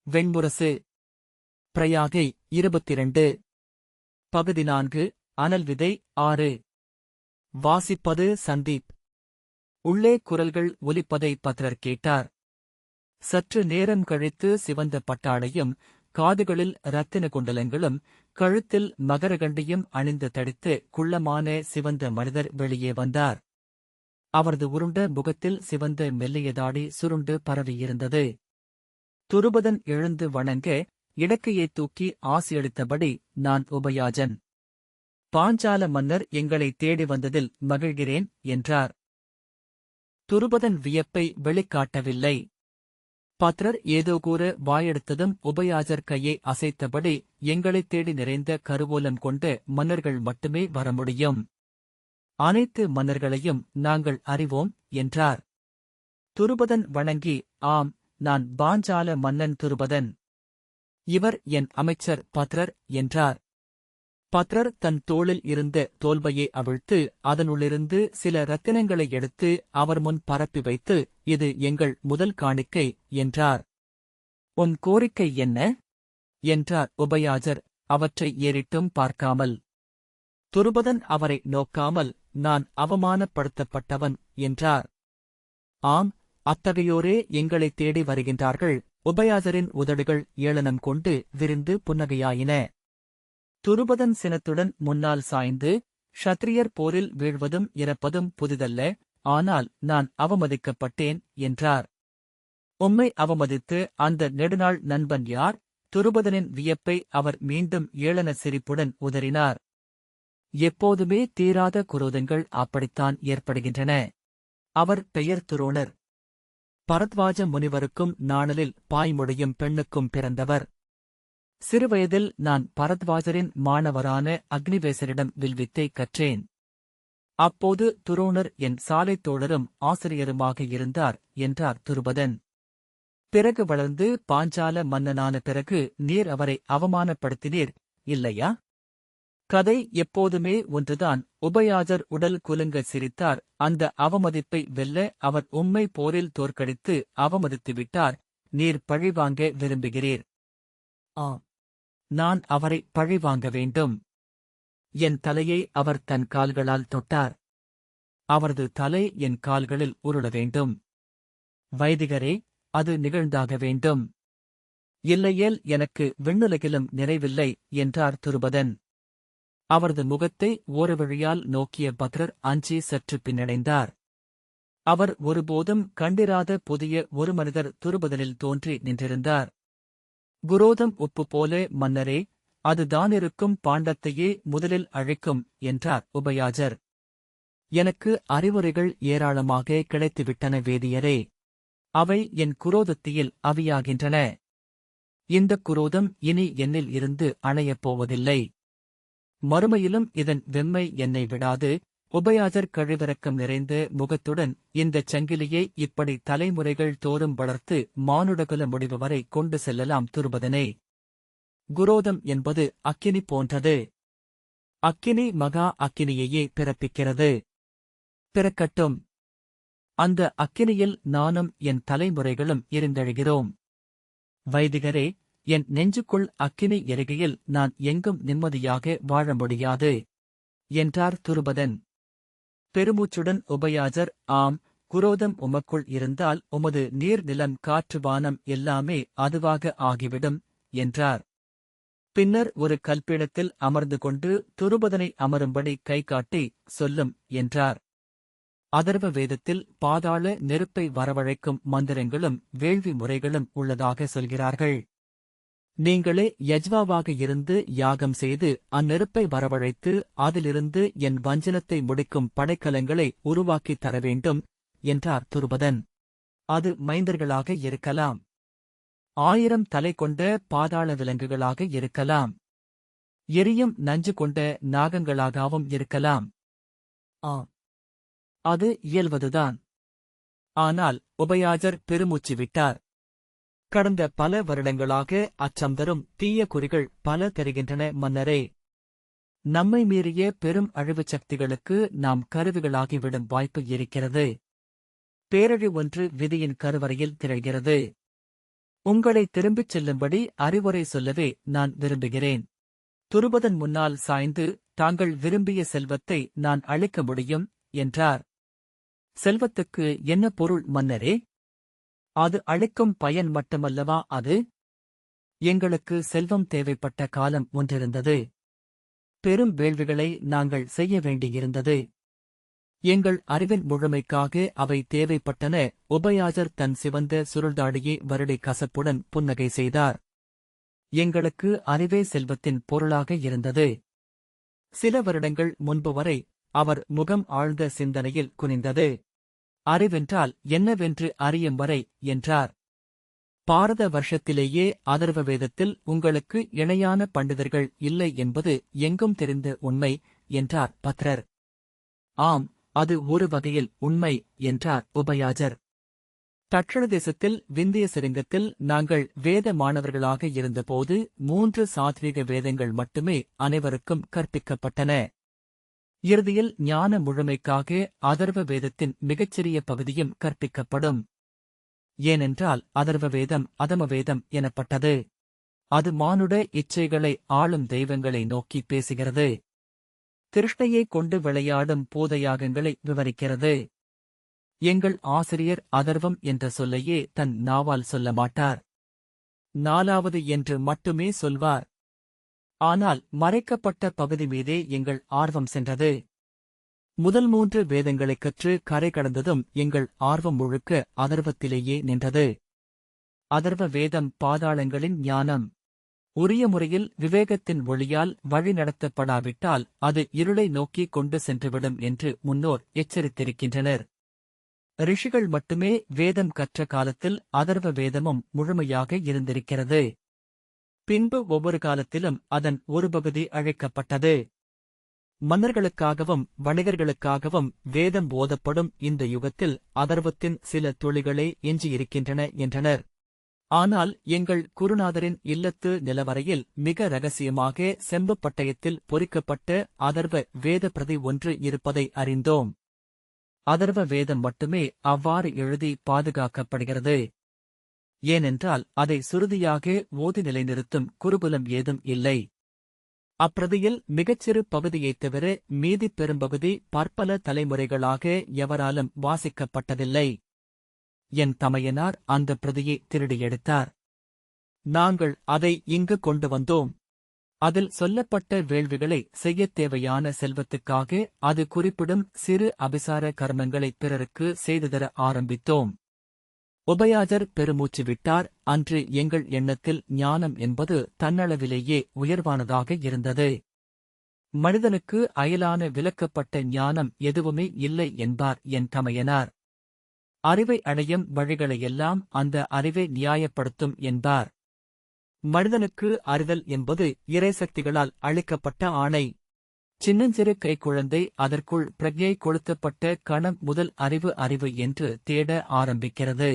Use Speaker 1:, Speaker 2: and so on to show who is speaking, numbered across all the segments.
Speaker 1: வெண்முரசு. பிரயாகை 22. பகுதி 4. அனல் விதை 6. வாசிப்பது சந்தீப். உள்ளே குரல்கள் ஒலிப்பதை பத்ரர் கேட்டார். சற்று நேரம் கழித்து சிவந்த பட்டாடையும் காதுகளில் இரத்தின குண்டலங்களும் கழுத்தில் மகரகண்டியும் அணிந்து தடித்து குள்ளமான சிவந்த மனிதர் வெளியே வந்தார். அவரது உருண்ட முகத்தில் சிவந்த மெல்லியதாடி சுருண்டு பரவியிருந்தது. துருபதன் எழுந்து வணங்க, இடக்கையைத் தூக்கி ஆசியளித்தபடி, நான் உபயாஜன். பாஞ்சால மன்னர் எங்களை தேடி வந்ததில் மகிழ்கிறேன் என்றார். துருபதன் வியப்பை வெளிக்காட்டவில்லை. பத்ரர் ஏதோ கூற வாயெடுத்ததும் உபயாஜர் கையை அசைத்தபடி, எங்களைத் தேடி நிறைந்த கருவூலம் கொண்ட மன்னர்கள் மட்டுமே வர முடியும். அனைத்து மன்னர்களையும் நாங்கள் அறிவோம் என்றார். துருபதன் வணங்கி, ஆம், நான் பாஞ்சால மன்னன் துருபதன். இவர் என் அமைச்சர் பத்ரர் என்றார். பத்ரர் தன் தோளில் இருந்த தோல்பையை அவிழ்த்து அதனுள்ளிருந்து சில இரத்தினங்களை எடுத்து அவர் முன் பரப்பி வைத்து, இது எங்கள் முதல் காணிக்கை என்றார். உன் கோரிக்கை என்ன என்றார் உபயாஜர், அவற்றை ஏறிட்டும் பார்க்காமல். துருபதன் அவரை நோக்காமல், நான் அவமானப்படுத்தப்பட்டவன் என்றார். ஆம், அத்தகையோரே எங்களைத் தேடி வருகின்றார்கள். உபயாஜரின் உதடுகள் ஏளனம் கொண்டு விரிந்து புன்னகையாயின. துருபதன் சினத்துடன் முன்னால் சாய்ந்து, க்ஷத்ரியர் போரில் வீழ்வதும் இறப்பதும் புதிதல்ல, ஆனால் நான் அவமதிக்கப்பட்டேன் என்றார். உம்மை அவமதித்து அந்த நெடுநாள் நண்பன் யார்? துருபதனின் வியப்பை அவர் மீண்டும் ஏளன சிரிப்புடன் உதறினார். எப்போதுமே தீராத குரோதங்கள் அப்படித்தான் ஏற்படுகின்றன. அவர் பெயர் துரோணர். பரத்வாஜ முனிவருக்கும் நாணலில் பாய்முடியும் பெண்ணுக்கும் பிறந்தவர். சிறுவயதில் நான் பரத்வாஜரின் மாணவரான அக்னிவேசரிடம் வில்வித்தை கற்றேன். அப்போது துரோணர் என் சாலைத் தோழரும் ஆசிரியருமாக இருந்தார் என்றார் துருபதன். பிறகு வளர்ந்து பாஞ்சால மன்னனான பிறகு நீர் அவரை அவமானப்படுத்தினீர், இல்லையா? கதை எப்போதுமே ஒன்றுதான். உபயாஜர் உடல் குலுங்க சிரித்தார். அந்த அவமதிப்பை வெல்ல அவர் உம்மை போரில் தோற்கடித்து அவமதித்துவிட்டார். நீர் பழிவாங்க விரும்புகிறீர். ஆம், நான் அவரை பழிவாங்க வேண்டும். என் தலையை அவர் தன் கால்களால் தொட்டார். அவரது தலை என் கால்களில் உருள வேண்டும். வைதிகரே, அது நிகழ்ந்தாக வேண்டும். இல்லையேல் எனக்கு விண்ணுலகிலும் நிறைவில்லை என்றார் துருபதன். அவரது முகத்தை ஓரவழியால் நோக்கிய பத்ரர் அஞ்சி சற்று பின்னடைந்தார். அவர் ஒருபோதும் கண்டிராத புதிய ஒரு மனிதர் துருபதனில் தோன்றி நின்றிருந்தார். குரோதம் உப்பு போல மன்னரே, அதுதானிருக்கும் பாண்டத்தையே முதலில் அழைக்கும் என்றார் உபயாஜர். எனக்கு அறிவுரைகள் ஏராளமாக கிடைத்துவிட்டன வேதியரே. அவை என் குரோதத்தியில் அவியாகின்றன. இந்தக் குரோதம் இனி என்னில் இருந்து அணையப் போவதில்லை. மறுமையிலும் இதன் வெம்மை என்னை விடாது. உபயாஜர் கழிவிறக்கம் நிறைந்த முகத்துடன், இந்தச் சங்கிலியை இப்படி தலைமுறைகள் தோறும் வளர்த்து மானுடகுல முடிவு வரை கொண்டு செல்லலாம் துருபதனே. குரோதம் என்பது அக்கினி போன்றது. அக்கினி மகா அக்கினியையே பிறப்பிக்கிறது. பிறக்கட்டும். அந்த அக்கினியில் நானும் என் தலைமுறைகளும் எரிந்தெழுகிறோம். வைதிகரே, என் நெஞ்சுக்குள் அக்கினி எரிகையில் நான் எங்கும் நிம்மதியாக வாழ முடியாது என்றார் துருபதன். பெருமூச்சுடன் உபயாஜர், ஆம், குரோதம் உமக்குள் இருந்தால் உமது நீர் நிலம் காற்று வானம் எல்லாமே அதுவாக ஆகிவிடும் என்றார். பின்னர் ஒரு கல்பீடத்தில் அமர்ந்து கொண்டு துருபதனை அமரும்படி கை காட்டி, சொல்லும் என்றார். அதர்வ வேதத்தில் பாதாள நெருப்பை வரவழைக்கும் மந்திரங்களும் வேள்வி முறைகளும் உள்ளதாக சொல்கிறார்கள். நீங்களே யஜ்வாவாக இருந்து யாகம் செய்து அந்நெருப்பை வரவழைத்து அதிலிருந்து என் வஞ்சனத்தை முடிக்கும் படைக்கலங்களை உருவாக்கித் தர வேண்டும் என்றார் துருபதன். அது மைந்தர்களாக இருக்கலாம். 1000 தலை கொண்ட பாதாள விலங்குகளாக இருக்கலாம். எரியும் நஞ்சு கொண்ட நாகங்களாகவும் இருக்கலாம். அது இயல்வதுதான். ஆனால் உபயாஜர் பெருமூச்சு விட்டார். கடந்த பல வருடங்களாக அச்சம் தரும் தீய குறிகள் பல தெரிகின்றன மன்னரே. நம்மை மீறிய பெரும் அழிவுச் சக்திகளுக்கு நாம் கருவிகளாகிவிடும் வாய்ப்பு இருக்கிறது. பேரழி ஒன்று விதியின் கருவறையில் திகழ்கிறது. உங்களை திரும்பிச் செல்லும்படி அறிவுரை சொல்லவே நான் விரும்புகிறேன். துருபதன் முன்னால் சாய்ந்து, தாங்கள் விரும்பிய செல்வத்தை நான் அளிக்க முடியும், என்றார். செல்வத்துக்கு என்ன பொருள் மன்னரே? அது அளிக்கும் பயன் மட்டுமல்லவா அது? எங்களுக்கு செல்வம் தேவைப்பட்ட காலம் ஒன்றிருந்தது. பெரும் வேள்விகளை நாங்கள் செய்ய வேண்டியிருந்தது. எங்கள் அறிவின் முழுமைக்காக அவை தேவைப்பட்டன. உபயாஜர் தன் சிவந்த சுருள்தாடியை வருடி கசப்புடன் புன்னகை செய்தார். எங்களுக்கு அறிவே செல்வத்தின் பொருளாக இருந்தது. சில வருடங்கள் முன்பு வரை அவர் முகம் ஆழ்ந்த சிந்தனையில் குனிந்தது. அறிவென்றால் என்னவென்று அறியும் வரை, என்றார். பாரத வருஷத்திலேயே அதர்வ வேதத்தில் உங்களுக்கு இணையான பண்டிதர்கள் இல்லை என்பது எங்கும் தெரிந்த உண்மை, என்றார் பத்ரர். ஆம், அது ஒரு வகையில் உண்மை, என்றார் உபயாஜர். தட்சண தேசத்தில் விந்திய சிருங்கத்தில் நாங்கள் வேத மாணவர்களாக இருந்தபோது 3 சாத்வீக வேதங்கள் மட்டுமே அனைவருக்கும் கற்பிக்கப்பட்டன. இறுதியில் ஞான முழுமைக்காக அதர்வ வேதத்தின் மிகச்சிறிய பகுதியும் கற்பிக்கப்படும். ஏனென்றால் அதர்வ வேதம் அதமவேதம் எனப்பட்டது. அது மானுட இச்சைகளை ஆளும் தெய்வங்களை நோக்கி பேசுகிறது. திருஷ்ணையைக் கொண்டு விளையாடும் பூதயாகங்களை விவரிக்கிறது. எங்கள் ஆசிரியர் அதர்வம் என்ற சொல்லையே தன் நாவால் சொல்ல மாட்டார். 4வது என்று மட்டுமே சொல்வார். ஆனால் மறைக்கப்பட்ட பகுதி மீதே எங்கள் ஆர்வம் சென்றது. முதல் 3 வேதங்களைக் கற்று கரை கடந்ததும் எங்கள் ஆர்வம் முழுக்க அதர்வத்திலேயே நின்றது. அதர்வ வேதம் பாதாளங்களின் ஞானம். உரிய முறையில் விவேகத்தின் ஒளியால் வழி நடத்தப்படாவிட்டால் அது இருளை நோக்கிக் கொண்டு சென்றுவிடும் என்று முன்னோர் எச்சரித்திருக்கின்றனர். ரிஷிகள் மட்டுமே வேதம் கற்ற காலத்தில் அதர்வ வேதமும் முழுமையாக இருந்திருக்கிறது. பின்பு ஒவ்வொரு காலத்திலும் அதன் ஒரு பகுதி அழைக்கப்பட்டது. மன்னர்களுக்காகவும் வணிகர்களுக்காகவும் வேதம் ஓதப்படும் இந்த யுகத்தில் அதர்வத்தின் சில துளிகளே எஞ்சியிருக்கின்றன என்றனர். ஆனால் எங்கள் குருநாதரின் இல்லத்து நிலவரையில் மிக ரகசியமாக செம்புப் பட்டயத்தில் பொறிக்கப்பட்ட அதர்வ வேத பிரதி ஒன்று இருப்பதை அறிந்தோம். அதர்வ வேதம் மட்டுமே அவ்வாறு எழுதி பாதுகாக்கப்படுகிறது. ஏனென்றால் அதை சுருதியாக ஓதி நிலைநிறுத்தும் குருகுலம் ஏதும் இல்லை. அப்பிரதியில் மிகச்சிறு பகுதியைத் தவிர மீதி பெரும்பகுதி பற்பல தலைமுறைகளாக எவராலும் வாசிக்கப்பட்டதில்லை. என் தமையனார் அந்த பிரதியை திருடி எடுத்தார். நாங்கள் அதை இங்கு கொண்டு வந்தோம். அதில் சொல்லப்பட்ட வேள்விகளை செய்யத் தேவையான செல்வத்துக்காக அது குறிப்பிடும் சிறு அபிசார கர்மங்களை பிறருக்கு செய்து தர ஆரம்பித்தோம். உபயாஜர் பெருமூச்சு விட்டார். அன்று எங்கள் எண்ணத்தில் ஞானம் என்பது தன்னளவிலேயே உயர்வானதாக இருந்தது. மனிதனுக்கு அயலான விலக்கப்பட்ட ஞானம் எதுவுமே இல்லை என்பார் என் தமையனார். அறிவை அடையும் வழிகளையெல்லாம் அந்த அறிவை நியாயப்படுத்தும் என்பார். மனிதனுக்கு அறிதல் என்பது இறைசக்திகளால் அளிக்கப்பட்ட ஆணை. சின்னஞ்சிறு கைக்குழந்தை அதற்குள் பிரக்ஞை கொளுத்தப்பட்ட கணம் முதல் அறிவு என்று தேட ஆரம்பிக்கிறது.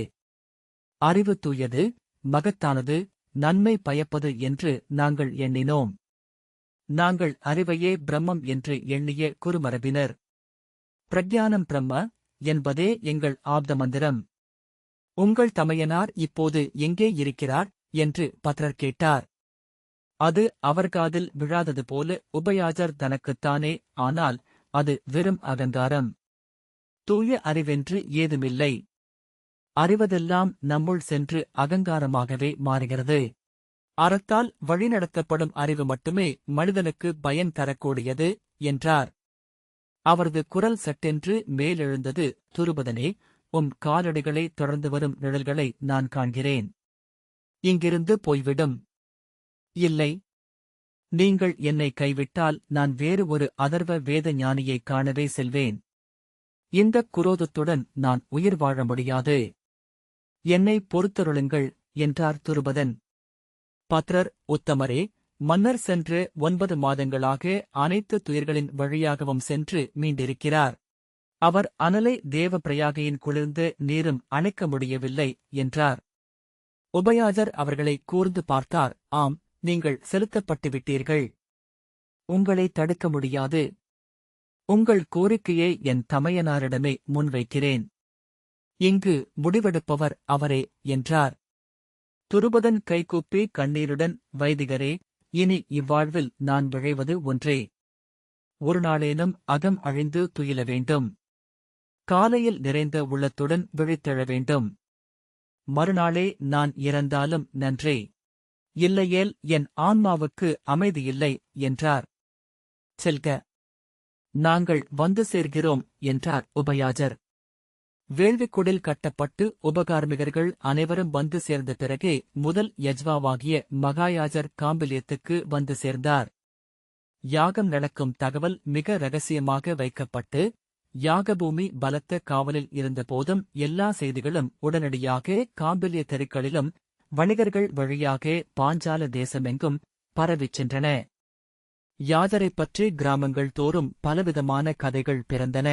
Speaker 1: அறிவு தூயது, மகத்தானது, நன்மை பயப்பது என்று நாங்கள் எண்ணினோம். நாங்கள் அறிவையே பிரம்மம் என்று எண்ணிய குருமரபினர். பிரக்ஞானம் பிரம்ம என்பதே எங்கள் ஆப்த மந்திரம். உங்கள் தமையனார் இப்போது எங்கே இருக்கிறார் என்று பத்ரர் கேட்டார். அது அவர் காதில் விழாதது போல உபயாஜர் தனக்குத்தானே, ஆனால் அது வெறும் அகங்காரம். தூய அறிவென்று ஏதுமில்லை. அறிவதெல்லாம் நம்முள் சென்று அகங்காரமாகவே மாறுகிறது. அறத்தால் வழிநடத்தப்படும் அறிவு மட்டுமே மனிதனுக்கு பயன் தரக்கூடியது, என்றார். அவரது குரல் சட்டென்று மேலெழுந்தது. துருபதனே, காலடிகளை தொடர்ந்து வரும் நிழல்களை நான் காண்கிறேன். இங்கிருந்து போய்விடும். இல்லை, நீங்கள் என்னை கைவிட்டால் நான் வேறு ஒரு அதர்வ வேத ஞானியைக் காணவே செல்வேன். இந்தக் குரோதத்துடன் நான் உயிர் வாழ முடியாது. என்னை பொறுத்தருளுங்கள், என்றார் துருபதன். பத்ரர், உத்தமரே, மன்னர் சென்று 9 மாதங்களாக அனைத்து துயர்களின் வழியாகவும் சென்று மீண்டிருக்கிறார். அவர் அனலை தேவ பிரயாகையின் குளிர்ந்த நீரும் அணைக்க முடியவில்லை, என்றார். உபயாஜர் அவர்களை கூர்ந்து பார்த்தார். ஆம், நீங்கள் செலுத்தப்பட்டுவிட்டீர்கள். உங்களை தடுக்க முடியாது. உங்கள் கோரிக்கையை என் தமையனாரிடமே முன்வைக்கிறேன். இங்கு முடிவெடுப்பவர் அவரே, என்றார். துருபதன் கைகூப்பி கண்ணீருடன், வைதிகரே, இனி இவ்வாழ்வில் நான் விழைவது ஒன்றே. ஒரு நாளேனும் அகம் அழிந்து துயில வேண்டும். காலையில் நிறைந்த உள்ளத்துடன் விழித்தெழ வேண்டும். மறுநாளே நான் இறந்தாலும் நன்றே. இல்லையேல் என் ஆன்மாவுக்கு அமைதியில்லை என்றார். செல்க, நாங்கள் வந்து சேர்கிறோம் என்றார் உபயாஜர். வேள்விக்குடில் கட்டப்பட்டு உபகார்மிகர்கள் அனைவரும் வந்து சேர்ந்த பிறகே முதல் யஜ்வாவாகிய மகாயாஜர் காம்பிலியத்துக்கு வந்து சேர்ந்தார். யாகம் நடக்கும் தகவல் மிக ரகசியமாக வைக்கப்பட்டு, யாகபூமி பலத்த காவலில் இருந்தபோதும் எல்லா செய்திகளும் உடனடியாக காம்பிலிய தெருக்களிலும் வணிகர்கள் வழியாக பாஞ்சால தேசமெங்கும் பரவிச் சென்றன. யாஜரைப் பற்றி கிராமங்கள் தோறும் பலவிதமான கதைகள் பிறந்தன.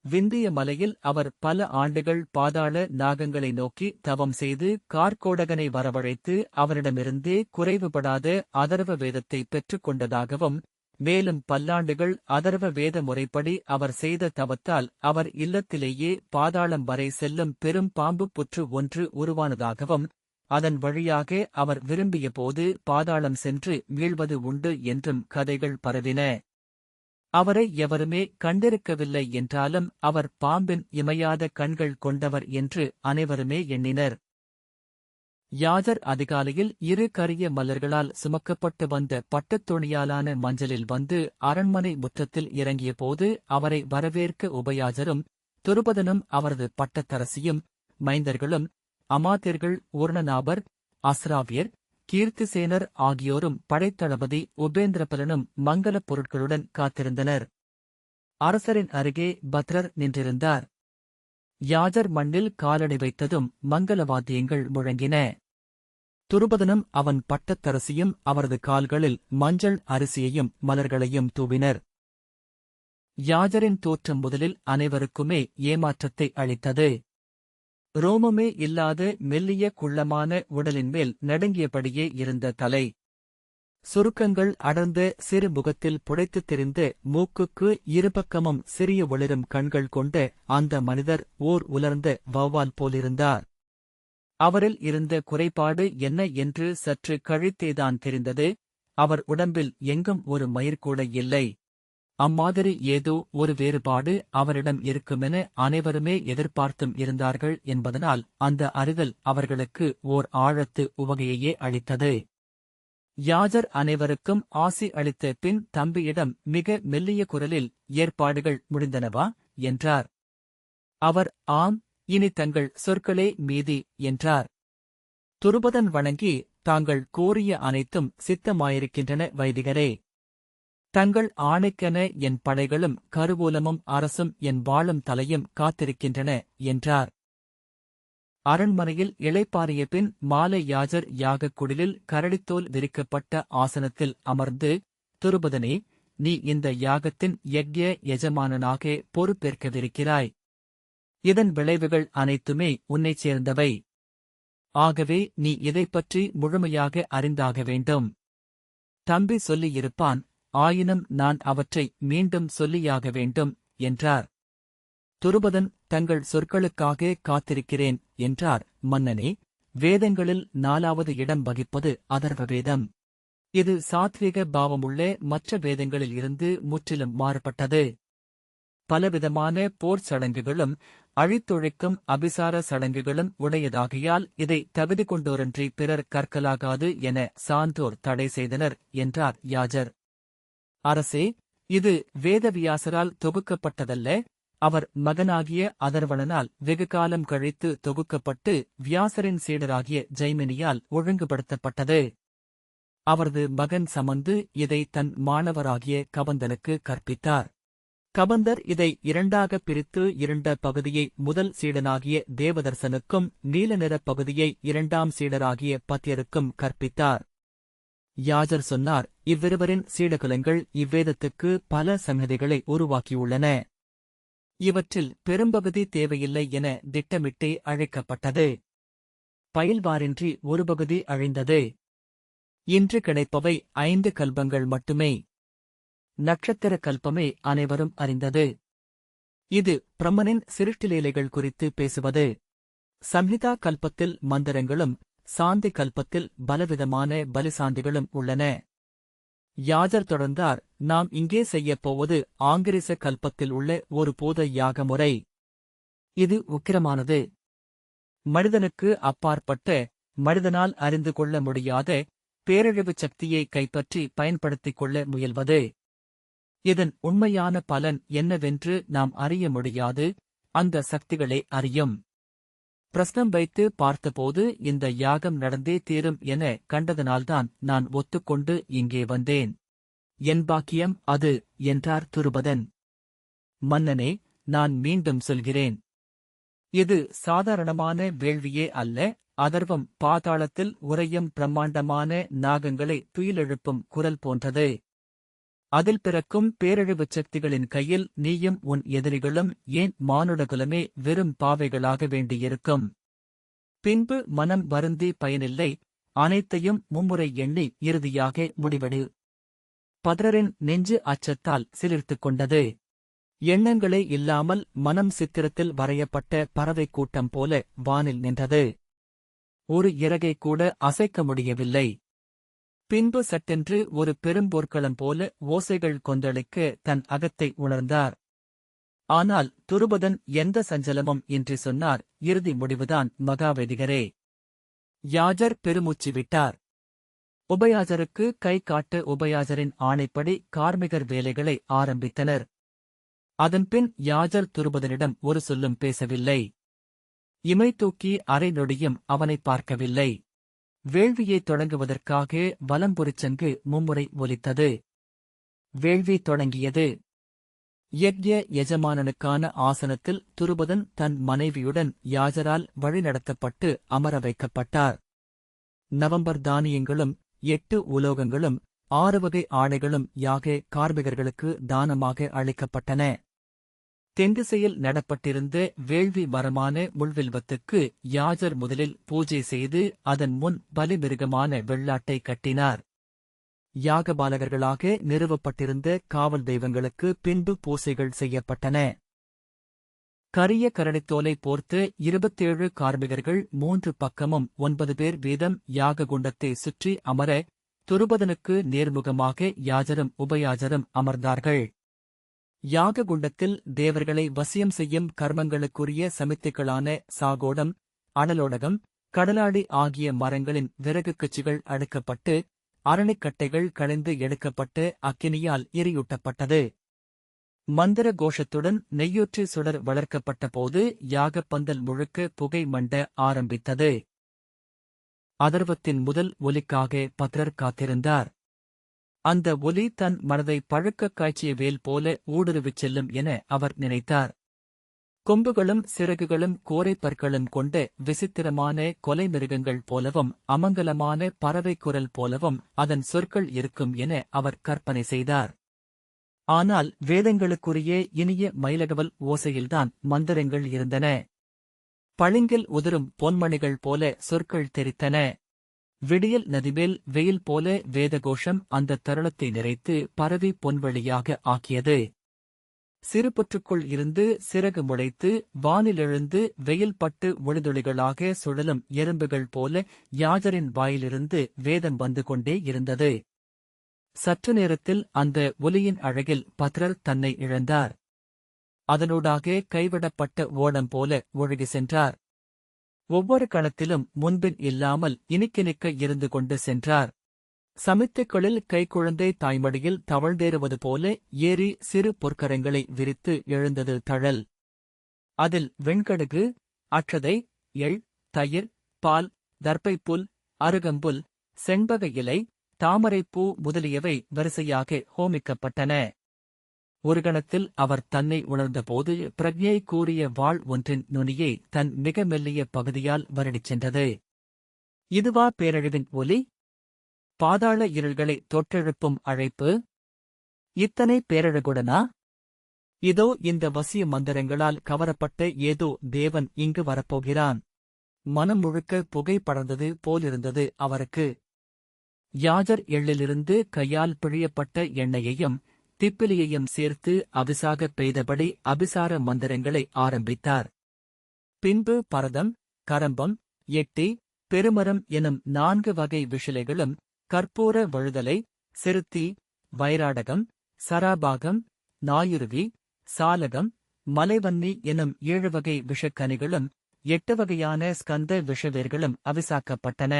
Speaker 1: விந்திய மலையில் அவர் பல ஆண்டுகள் பாதாள நாகங்களை நோக்கி தவம் செய்து கார்கோடகனை வரவழைத்து அவரிடமிருந்தே குறைவுபடாத அதர்வ வேதத்தை பெற்றுக் கொண்டதாகவும், மேலும் பல்லாண்டுகள் அதர்வ வேத முறைப்படி அவர் செய்த தவத்தால் அவர் இல்லத்திலேயே பாதாளம் வரை செல்லும் பெரும் பாம்பு புற்று ஒன்று உருவானதாகவும், அதன் வழியாக அவர் விரும்பிய போது பாதாளம் சென்று மீள்வது உண்டு என்றும் கதைகள் பரவின. அவரை எவருமே கண்டிருக்கவில்லை என்றாலும் அவர் பாம்பின் இமையாத கண்கள் கொண்டவர் என்று அனைவருமே எண்ணினர். யாஜர் அதிகாலையில் இரு கரிய மலர்களால் சுமக்கப்பட்டு வந்த பட்டுத் துணியாலான மஞ்சளில் வந்து அரண்மனை முற்றத்தில் இறங்கியபோது அவரை வரவேற்க உபயாஜரும் துருபதனும் அவரது பட்டத்தரசியும் மைந்தர்களும் அமாத்தியர்கள் ஊர்ணநாபர், அஸ்ராவியர், கீர்த்திசேனர் ஆகியோரும் படைத்தளபதி உபேந்திரபலனும் மங்கலப் பொருட்களுடன் காத்திருந்தனர். அரசரின் அருகே பத்ரர் நின்றிருந்தார். யாஜர் மண்ணில் காலடி வைத்ததும் மங்களவாத்தியங்கள் முழங்கின. துருபதனும் அவன் பட்டத்தரசியும் அவரது கால்களில் மஞ்சள் அரிசியையும் மலர்களையும் தூவினர். யாஜரின் தோற்றம் முதலில் அனைவருக்குமே ஏமாற்றத்தை அளித்தது. ரோமமே இல்லாத மெல்லிய குள்ளமான உடலின்மேல் நடுங்கியபடியே இருந்த தலை, சுருக்கங்கள் அடர்ந்த சிறு முகத்தில் புடைத்துத் தெரிந்த மூக்குக்கு இருபக்கமும் சிறிய ஒளிரும் கண்கள் கொண்ட அந்த மனிதர் ஓர் உலர்ந்த வௌவால் போலிருந்தார். அவரில் இருந்த குறைபாடு என்ன என்று சற்று கழித்தேதான் தெரிந்தது. அவர் உடம்பில் எங்கும் ஒரு மயிர்கூட இல்லை. அம்மாதிரி ஏதோ ஒரு வேறுபாடு அவரிடம் இருக்குமென அனைவருமே எதிர்பார்த்தும் இருந்தார்கள் என்பதனால் அந்த அறிதல் அவர்களுக்கு ஓர் ஆழத்து உவகையையே அளித்தது. யாஜர் அனைவருக்கும் ஆசி அளித்த பின் தம்பியிடம் மிக மெல்லிய குரலில், ஏற்பாடுகள் முடிந்தனவா என்றார். அவர், ஆம், இனி தங்கள் சொற்களே மீதி என்றார். துருபதன் வணங்கி, தாங்கள் கோரிய அனைத்தும் சித்தமாயிருக்கின்றன வைதிகரே. தங்கள் ஆணைக்கென என் படைகளும் கருவூலமும் அரசும் என் வாளும் தலையும் காத்திருக்கின்றன என்றார். அரண்மனையில் இளைப்பாறிய பின் மாலை யாஜர் யாகக் குடிலில் கரடித்தோல் விரிக்கப்பட்ட ஆசனத்தில் அமர்ந்து, துருபதனே, நீ இந்த யாகத்தின் யக்ஞ எஜமானனாக பொறுப்பேற்கவிருக்கிறாய். இதன் விளைவுகள் அனைத்துமே உன்னைச் சேர்ந்தவை. ஆகவே நீ இதைப்பற்றி முழுமையாக அறிந்தாக வேண்டும். தம்பி சொல்லியிருப்பான், ஆயினும் நான் அவற்றை மீண்டும் சொல்லியாக வேண்டும் என்றார். துருபதன், தங்கள் சொற்களுக்காக காத்திருக்கிறேன் என்றார். மன்னனே, வேதங்களில் 4வது இடம் வகிப்பது அதர்வ வேதம். இது சாத்விக பாவமுள்ள மற்ற வேதங்களில் இருந்து முற்றிலும் மாறுபட்டது. பலவிதமான போர் சடங்குகளும் அழித்தொழிக்கும் அபிசார சடங்குகளும் உடையதாகையால் இதை தகுதி கொண்டோரன்றி பிறர் கற்கலாகாது என சான்றோர் தடை செய்தனர் என்றார் யாஜர். அரசே, இது வேதவியாசரால் தொகுக்கப்பட்டதல்ல, அவர் மகனாகிய அதர்வணனால் வெகுகாலம் கழித்து தொகுக்கப்பட்டு வியாசரின் சீடராகிய ஜைமினியால் ஒழுங்குபடுத்தப்பட்டது. அவரது மகன் சமந்து இதை தன் மாணவராகிய கபந்தனுக்கு கற்பித்தார். கபந்தர் இதை 2ஆகப் பிரித்து இருண்ட பகுதியை முதல் சீடனாகிய தேவதர்சனுக்கும் நீல நிறப் பகுதியை 2ஆம் சீடராகிய பத்யருக்கும் கற்பித்தார். யாஜர் சொன்னார், இவ்விருவரின் சீடகுலங்கள் இவ்வேதத்துக்கு பல சங்கதிகளை உருவாக்கியுள்ளன. இவற்றில் பெரும்பகுதி தேவையில்லை என திட்டமிட்டே அழைக்கப்பட்டது. பயில்வாரின்றி ஒரு பகுதி அழிந்தது. இன்று கிடைப்பவை 5 கல்பங்கள் மட்டுமே. நட்சத்திர கல்பமே அனைவரும் அறிந்தது. இது பிரம்மனின் சிருஷ்டிலீலைகள் குறித்து பேசுவது. சம்ஹிதா கல்பத்தில் மந்திரங்களும் சாந்தி கல்பத்தில் பலவிதமான பலிசாந்திகளும் உள்ளன. யாஜர் தொடர்ந்தார், நாம் இங்கே செய்யப் போவது ஆங்கிரிச கல்பத்தில் உள்ள ஒரு பூத யாக முறை. இது உக்கிரமானது. மனிதனுக்கு அப்பாற்பட்ட, மனிதனால் அறிந்து கொள்ள முடியாத பேரழிவு சக்தியை கைப்பற்றி பயன்படுத்திக் கொள்ள முயல்வது. இதன் உண்மையான பலன் என்னவென்று நாம் அறிய முடியாது, அந்த சக்திகளே அறியும். பிரஸ்னம் வைத்து பார்த்தபோது இந்த யாகம் நடந்தே தீரும் என கண்டதனால்தான் நான் ஒத்துக்கொண்டு இங்கே வந்தேன். என் பாக்கியம் அது என்றார் துருபதன். மன்னனே, நான் மீண்டும் சொல்கிறேன். இது சாதாரணமான வேள்வியே அல்ல, அதர்வம் பாதாளத்தில் உறையும் பிரம்மாண்டமான நாகங்களை துயிலெழுப்பும் குரல் போன்றது. அதில் பிறக்கும் பேரழிவுச் சக்திகளின் கையில் நீயும் உன் எதிரிகளும் ஏன் மானுடகுலமே வெறும் பாவைகளாக வேண்டியிருக்கும். பின்பு மனம் வருந்தி பயனில்லை, அனைத்தையும் மும்முறை எண்ணி இறுதியாக முடிவெடு. பத்ரரின் நெஞ்சு அச்சத்தால் சிலிர்த்துக் கொண்டது. எண்ணங்களே இல்லாமல் மனம் சித்திரத்தில் வரையப்பட்ட பறவை கூட்டம் போல வானில் நின்றது. ஒரு இறகை கூட அசைக்க முடியவில்லை. பின்பு சட்டென்று ஒரு பெரும்போர்க்களம் போல ஓசைகள் கொந்தளிக்க தன் அகத்தை உணர்ந்தார். ஆனால் துருபதன் எந்த சஞ்சலமும் இன்றி சொன்னார், இறுதி முடிவுதான் மகாவேதிகரே. யாஜர் பெருமூச்சு விட்டார். உபயாஜருக்கு கை காட்ட உபயாஜரின் ஆணைப்படி கார்மிகர் வேலைகளை ஆரம்பித்தனர். அதன்பின் யாஜர் துருபதனிடம் ஒரு சொல்லும் பேசவில்லை. இமை தூக்கி அரை நொடியும் அவனை பார்க்கவில்லை. வேள்வியை தொடங்குவதற்காக வலம்புரிச்சங்கு மும்முறை ஒலித்தது. வேள்வி தொடங்கியது. யக்ஞ எஜமானனுக்கான ஆசனத்தில் துருபதன் தன் மனைவியுடன் யாஜரால் வழிநடத்தப்பட்டு அமர வைக்கப்பட்டார். நவம்பர் தானியங்களும் 8 உலோகங்களும் 6 வகை ஆடைகளும் யாக கார்மிகர்களுக்கு தானமாக அளிக்கப்பட்டன. தென்திசையில் நடப்பட்டிருந்த வேள்வி மரமான முள்வில்வத்துக்கு யாஜர் முதலில் பூஜை செய்து அதன் முன் பலிமிருகமான வெள்ளாட்டை கட்டினார். யாகபாலகர்களாக நிறுவப்பட்டிருந்த காவல் தெய்வங்களுக்கு பின்பு பூசைகள் செய்யப்பட்டன. கரிய கரடித்தோலை போர்த்து 27 கார்மிகர்கள் 3 பக்கமும் 9 பேர் வீதம் யாக குண்டத்தை சுற்றி அமர, துருபதனுக்கு நேர்முகமாக யாஜரும் உபயாஜரும் அமர்ந்தார்கள். யாக குண்டத்தில் தேவர்களை வசியம் செய்யும் கர்மங்களுக்குரிய சமித்தைகளான சாகோடம், அனலோடகம், கடலாடி ஆகிய மரங்களின் விறகு கச்சிகள் அடுக்கப்பட்டு, அரணிக்கட்டைகள் களைந்து எடுக்கப்பட்டு அக்கினியால் எரியூட்டப்பட்டது. மந்திர கோஷத்துடன் நெய்யூற்றி சுடர் வளர்க்கப்பட்டபோது யாகப்பந்தல் முழுக்க புகை மண்ட ஆரம்பித்தது. அதர்வத்தின் முதல் ஒலிக்காக பத்ரர் காத்திருந்தார். அந்த ஒலி தன் மனதை பழுக்கக் காய்ச்சிய வேல் போல ஊடுருவிச் செல்லும் என அவர் நினைத்தார். கொம்புகளும் சிறகுகளும் கோரைப்பற்களும் கொண்ட விசித்திரமான கொலை மிருகங்கள் போலவும் அமங்கலமான பறவை குரல் போலவும் அதன் சொற்கள் இருக்கும் என அவர் கற்பனை செய்தார். ஆனால் வேதங்களுக்குரிய இனிய மயிலகவல் ஓசையில்தான் மந்திரங்கள் இருந்தன. பளிங்கில் உதிரும் பொன்மணிகள் போல சொற்கள் தெரித்தன. விடியல் நதிமேல் வெயில் போல வேதகோஷம் அந்த தருணத்தை நிறைத்து பரவி பொன்வெளியாக ஆக்கியது. சிறுபுற்றுக்குள் இருந்து சிறகு முளைத்து வானிலெழுந்து வெயில் பட்டு ஒளிதுளிகளாக சுழலும் எறும்புகள் போல யாஜரின் வாயிலிருந்து வேதம் வந்து கொண்டே இருந்தது. சற்று நேரத்தில் அந்த ஒலியின் அழகில் பத்ரர் தன்னை இழந்தார். அதனூடாக கைவிடப்பட்ட ஓடம் போல ஒழுகி சென்றார். ஒவ்வொரு கணத்திலும் முன்பின் இல்லாமல் இனிக்கினிக்க இருந்து கொண்டு சென்றார். சமித்துக்களில் கைக்குழந்தை தாய்மடியில் தவழ்ந்தேறுவது போல ஏறி சிறு பொற்கரங்களை விரித்து எழுந்தது தழல். அதில் வெண்கடுகு, அட்சதை, எள், தயிர், பால், தர்ப்பைப்புல், அருகம்புல், செண்பக இலை, தாமரைப்பூ முதலியவை வரிசையாக ஹோமிக்கப்பட்டன. ஒரு கணத்தில் அவர் தன்னை உணர்ந்தபோது பிரக்ஞை கூறிய வாள் ஒன்றின் நுனியை தன் மிக மெல்லிய பகுதியால் வருடிச் சென்றது. இதுவா பேரழிவின் ஒலி? பாதாள இருள்களை தொற்றெழுப்பும் அழைப்பு? இத்தனை பேரழகுடனா? இதோ இந்த வசிய மந்திரங்களால் கவரப்பட்ட ஏதோ தேவன் இங்கு வரப்போகிறான். மனம் முழுக்க புகை படர்ந்தது போலிருந்தது அவருக்கு. யாஜர் எள்ளிலிருந்து கையால் பிழியப்பட்ட எண்ணெயையும் திப்பிலியையும் சேர்த்து அபிசாகப் பெய்தபடி அபிசார மந்திரங்களை ஆரம்பித்தார். பின்பு பரதம், கரம்பம், எட்டி, பெருமரம் எனும் 4 வகை விஷலைகளும், கற்பூர வழுதலை, சிறுத்தி, வைராடகம், சராபாகம், நாயுருவி, சாலகம், மலைவன்னி எனும் 7 வகை விஷக்கனிகளும், 8 வகையான ஸ்கந்த விஷவேர்களும் அவிசாக்கப்பட்டன.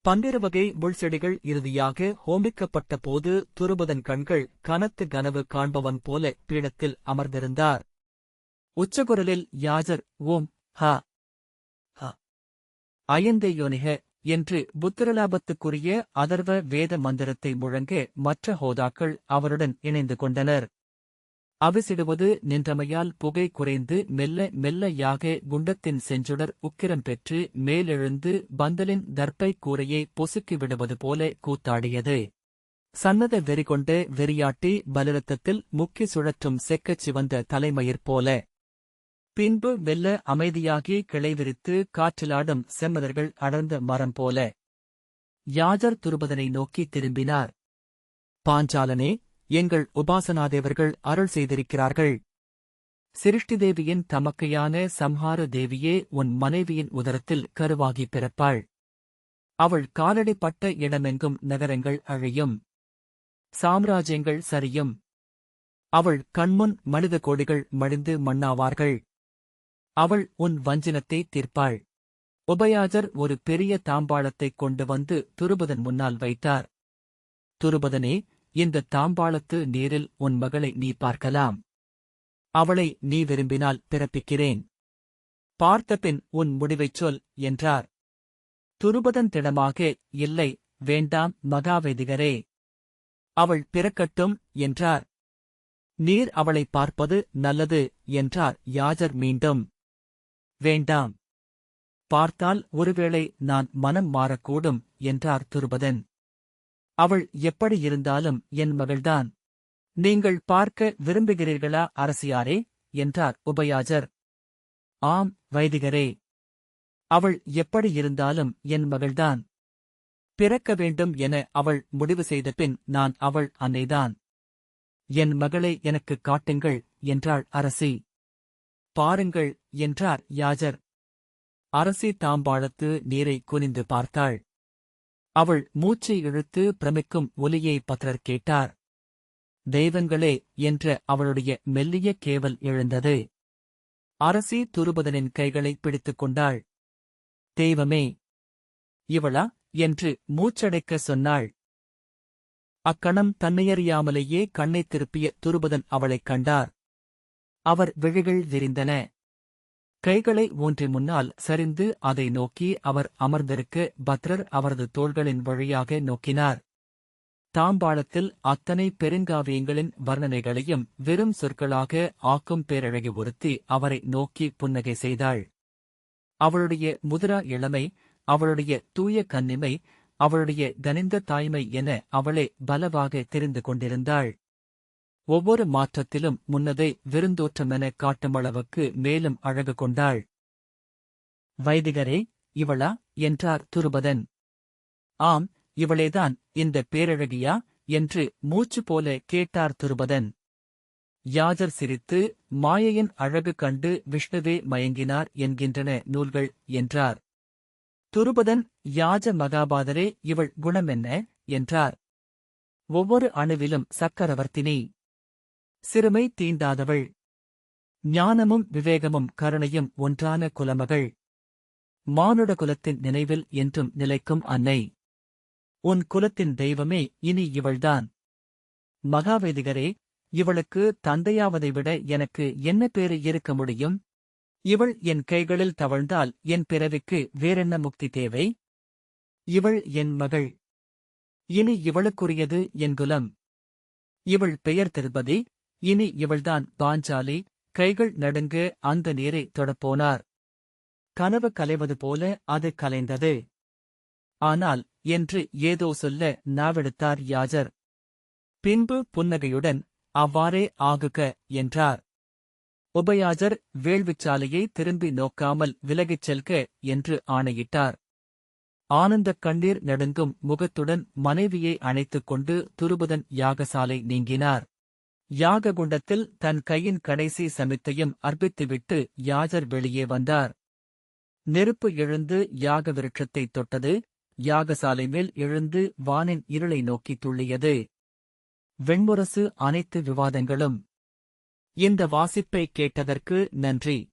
Speaker 1: 12 வகை முள்செடிகள் இறுதியாக ஹோமிக்கப்பட்ட போது துருபதன் கண்கள் கனத்து கனவு காண்பவன் போல பீடத்தில் அமர்ந்திருந்தார். உச்சகுரலில் யாஜர் ஓம் ஹ ஹ அயந்தேயோனிக என்று புத்திரலாபத்துக்குரிய அதர்வ வேத மந்திரத்தை முழங்க மற்ற ஹோதாக்கள் அவருடன் இணைந்து கொண்டனர். அவிசிடுவது நின்றமையால் புகை குறைந்து மெல்ல மெல்ல யாக குண்டத்தின் செஞ்சுடர் உக்கிரம் பெற்று மேலெழுந்து பந்தலின் தர்ப்பை கூரையை பொசுக்கிவிடுவது போல கூத்தாடியது. சன்னத வெறிகொண்ட வெறியாட்டி பலரத்தத்தில் முக்கி சுழற்றும் செக்கச் சிவந்த தலைமயிர் போல. பின்பு மெல்ல அமைதியாகி கிளைவிரித்து காற்றிலாடும் செம்மலர்கள் அடர்ந்த மரம் போல. யாஜர் துருபதனை நோக்கி திரும்பினார். பாஞ்சாலனே, எங்கள் உபாசனாதேவர்கள் அருள் செய்திருக்கிறார்கள். சிருஷ்டிதேவியின் தமக்கையான சம்ஹார தேவியே உன் மனைவியின் உதரத்தில் கருவாகி பிறப்பாள். அவள் காலடிப்பட்ட இடமெங்கும் நகரங்கள் அழியும், சாம்ராஜ்யங்கள் சரியும். அவள் கண்முன் மனித கோடிகள் மடிந்து மண்ணாவார்கள். அவள் உன் வஞ்சினத்தை தீர்ப்பாள். உபயாஜர் ஒரு பெரிய தாம்பாளத்தைக் கொண்டு வந்து துருபதன் முன்னால் வைத்தார். துருபதனே, இந்த தாம்பாளத்து நீரில் உன் மகளை நீ பார்க்கலாம். அவளை நீ விரும்பினால் பிறப்பிக்கிறேன். பார்த்தபின் உன் முடிவைச் சொல் என்றார். துருபதன் திடமாக, இல்லை, வேண்டாம் மகாவேதிகரே. அவள் பிறக்கட்டும் என்றார். நீர் அவளை பார்ப்பது நல்லது என்றார் யாஜர் மீண்டும். வேண்டாம். பார்த்தால் ஒருவேளை நான் மனம் மாறக்கூடும் என்றார் துருபதன். அவள் எப்படி இருந்தாலும் என் மகள்தான். நீங்கள் பார்க்க விரும்புகிறீர்களா அரசியாரே என்றார் உபயாஜர். ஆம் வைதிகரே. அவள் எப்படி இருந்தாலும் என் மகள்தான். பிறக்க வேண்டும் என அவள் முடிவு செய்த பின் நான் அவள் அன்னைதான். என் மகளை எனக்குக் காட்டுங்கள் என்றாள் அரசி. பாருங்கள் என்றார் யாஜர். அரசி தாம்பாளத்து நீரை குனிந்து பார்த்தாள். அவள் மூச்சை இழுத்து பிரமிக்கும் ஒலியை பத்ரர் கேட்டார். தெய்வங்களே என்ற அவளுடைய மெல்லிய கேவல் எழுந்தது. அரசி துருபதனின் கைகளை பிடித்துக் கொண்டாள். தெய்வமே, இவளா என்று மூச்சடைக்க சொன்னாள். அக்கணம் தன்னையறியாமலேயே கண்ணைத் திருப்பிய துருபதன் அவளைக் கண்டார். அவர் விழிகள் விரிந்தன. கைகளை ஊன்றி முன்னால் சரிந்து அதை நோக்கி அவர் அமர்ந்திருக்க பத்ரர் அவரது தோள்களின் வழியாக நோக்கினார். தாம்பாளத்தில் அத்தனை பெருங்காவியங்களின் வர்ணனைகளையும் வெறும் சொற்களாக ஆக்கும் பேரழகி ஒருத்தி அவரை நோக்கி புன்னகை செய்தாள். அவளுடைய முதிரா இளமை, அவளுடைய தூய கன்னிமை, அவளுடைய கனிந்த தாய்மை என அவளே பலவாக தெரிந்து கொண்டிருந்தாள். ஒவ்வொரு மாற்றத்திலும் முன்னதை விருந்தோற்றமென காட்டுமளவுக்கு மேலும் அழகு கொண்டாள். வைதிகரே, இவளா என்றார் துருபதன். ஆம், இவளேதான் இந்த பேரழகியா என்று மூச்சு போல கேட்டார் துருபதன். யாஜர் சிரித்து, மாயையின் அழகு கண்டு விஷ்ணுவே மயங்கினார் என்கின்றன நூல்கள் என்றார். துருபதன், யாஜ மகாபாதரே, இவள் குணமென்ன என்றார். ஒவ்வொரு அணுவிலும் சக்கரவர்த்தினி. சிறுமை தீண்டாதவள். ஞானமும் விவேகமும் கருணையும் ஒன்றான குலமகள். மானுட குலத்தின் நினைவில் என்றும் நிலைக்கும் அன்னை. உன் குலத்தின் தெய்வமே இனி இவள்தான். மகாவேதிகரே, இவளுக்கு தந்தையாவதை விட எனக்கு என்ன பேறு இருக்க முடியும்? இவள் என் கைகளில் தவழ்ந்தால் என் பிறவிக்கு வேறென்ன முக்தி தேவை? இவள் என் மகள். இனி இவளுக்குரியது என் குலம். இவள் பெயர் திருபதி. இனி இவள்தான் பாஞ்சாலி. கைகள் நடுங்க அந்த நீரை தொடப்போனார். கனவு கலைவது போல அது கலைந்தது. ஆனால் என்று ஏதோ சொல்ல நாவெடுத்தார் யாஜர். பின்பு புன்னகையுடன், அவ்வாறே ஆகுக என்றார். உபயாஜர் வேள்விச்சாலையை திரும்பி நோக்காமல் விலகிச் செல்க என்று ஆணையிட்டார். ஆனந்தக் கண்ணீர் நடுங்கும் முகத்துடன் மனைவியை அணைத்துக் கொண்டு துருபதன் யாகசாலை நீங்கினார். யாககுண்டத்தில் தன் கையின் கடைசி சமித்தையும் அர்ப்பித்துவிட்டு யாஜர் வெளியே வந்தார். நெருப்பு எழுந்து யாக விருட்சத்தைத் தொட்டது, யாகசாலை மேல் எழுந்து வானின் இருளை நோக்கி துள்ளியது. வெண்முரசு அனைத்து விவாதங்களும். இந்த வாசிப்பை கேட்டதற்கு நன்றி.